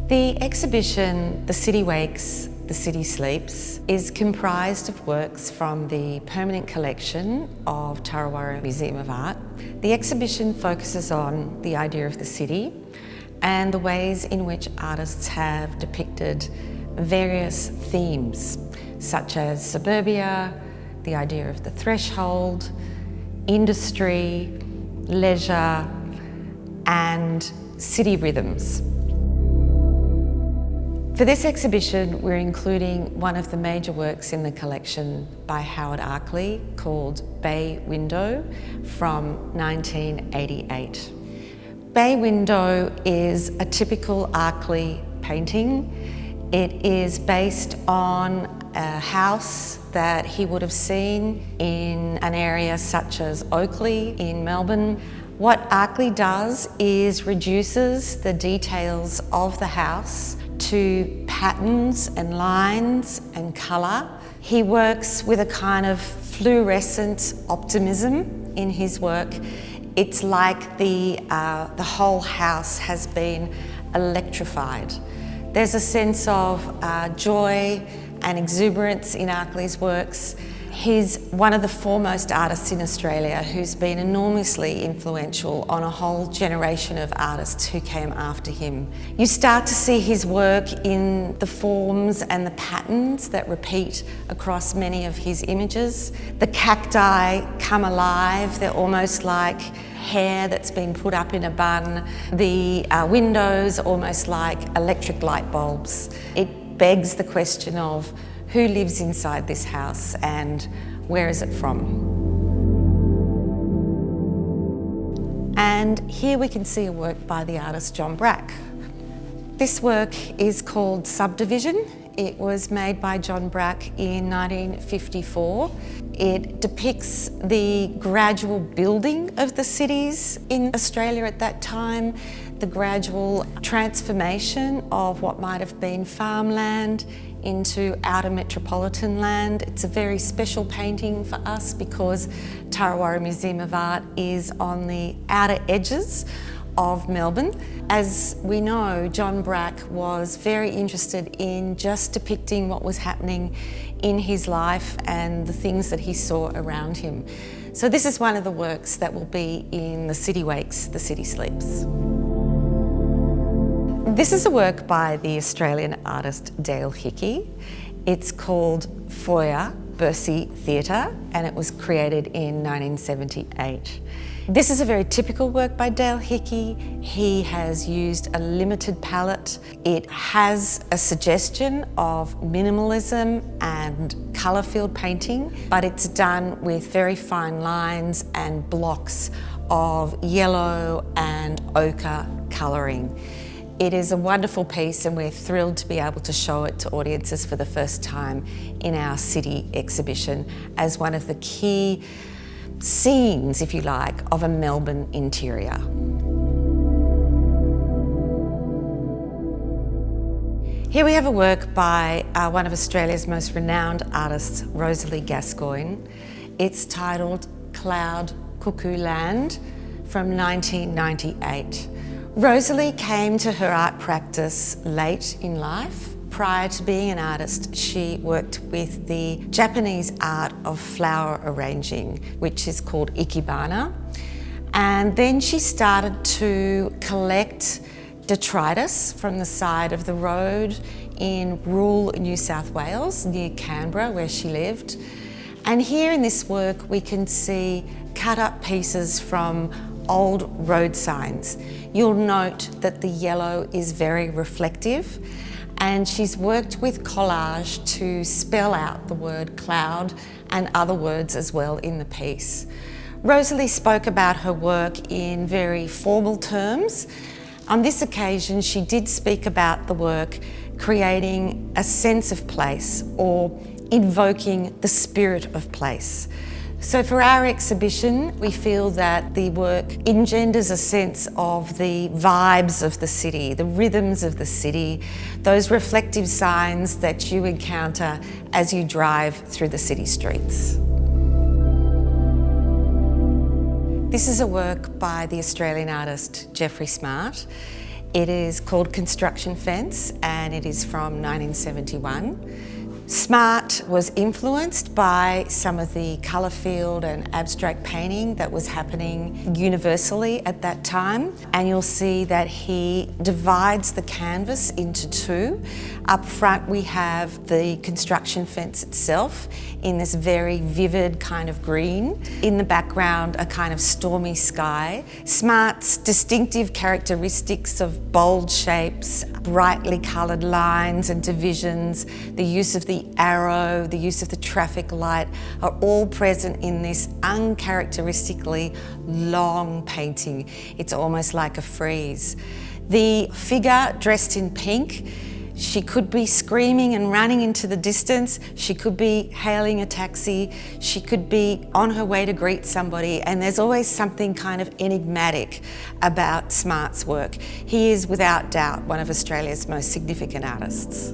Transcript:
The exhibition, The City Wakes, The City Sleeps, is comprised of works from the permanent collection of TarraWarra Museum of Art. The exhibition focuses on the idea of the city and the ways in which artists have depicted various themes, such as suburbia, the idea of the threshold, industry, leisure, and city rhythms. For this exhibition, we're including one of the major works in the collection by Howard Arkley called Bay Window from 1988. Bay Window is a typical Arkley painting. It is based on a house that he would have seen in an area such as Oakley in Melbourne. What Arkley does is reduces the details of the house to patterns and lines and colour. He works with a kind of fluorescent optimism in his work. It's like the whole house has been electrified. There's a sense of joy and exuberance in Arkley's works. He's one of the foremost artists in Australia who's been enormously influential on a whole generation of artists who came after him. You start to see his work in the forms and the patterns that repeat across many of his images. The cacti come alive, they're almost like hair that's been put up in a bun. The windows almost like electric light bulbs. It begs the question of who lives inside this house and where is it from? And here we can see a work by the artist John Brack. This work is called Subdivision. It was made by John Brack in 1954. It depicts the gradual building of the cities in Australia at that time, the gradual transformation of what might have been farmland into outer metropolitan land. It's a very special painting for us because TarraWarra Museum of Art is on the outer edges of Melbourne. As we know, John Brack was very interested in just depicting what was happening in his life and the things that he saw around him. So this is one of the works that will be in The City Wakes, The City Sleeps. This is a work by the Australian artist Dale Hickey. It's called Foyer Bercy Theatre and it was created in 1978. This is a very typical work by Dale Hickey. He has used a limited palette. It has a suggestion of minimalism and colour-filled painting, but it's done with very fine lines and blocks of yellow and ochre colouring. It is a wonderful piece and we're thrilled to be able to show it to audiences for the first time in our city exhibition as one of the key scenes, if you like, of a Melbourne interior. Here we have a work by one of Australia's most renowned artists, Rosalie Gascoigne. It's titled Cloud Cuckoo Land from 1998. Rosalie came to her art practice late in life. Prior to being an artist, she worked with the Japanese art of flower arranging, which is called ikebana. And then she started to collect detritus from the side of the road in rural New South Wales, near Canberra, where she lived. And here in this work, we can see cut up pieces from old road signs. You'll note that the yellow is very reflective and she's worked with collage to spell out the word cloud and other words as well in the piece. Rosalie spoke about her work in very formal terms. On this occasion, she did speak about the work creating a sense of place or invoking the spirit of place. So for our exhibition, we feel that the work engenders a sense of the vibes of the city, the rhythms of the city, those reflective signs that you encounter as you drive through the city streets. This is a work by the Australian artist Jeffrey Smart. It is called Construction Fence and it is from 1971. Smart was influenced by some of the colour field and abstract painting that was happening universally at that time. And you'll see that he divides the canvas into two. Up front we have the construction fence itself in this very vivid kind of green. In the background, a kind of stormy sky. Smart's distinctive characteristics of bold shapes, brightly coloured lines and divisions, the use of the arrow, the use of the traffic light are all present in this uncharacteristically long painting. It's almost like a frieze. The figure dressed in pink, she could be screaming and running into the distance, she could be hailing a taxi, she could be on her way to greet somebody, and there's always something kind of enigmatic about Smart's work. He is without doubt one of Australia's most significant artists.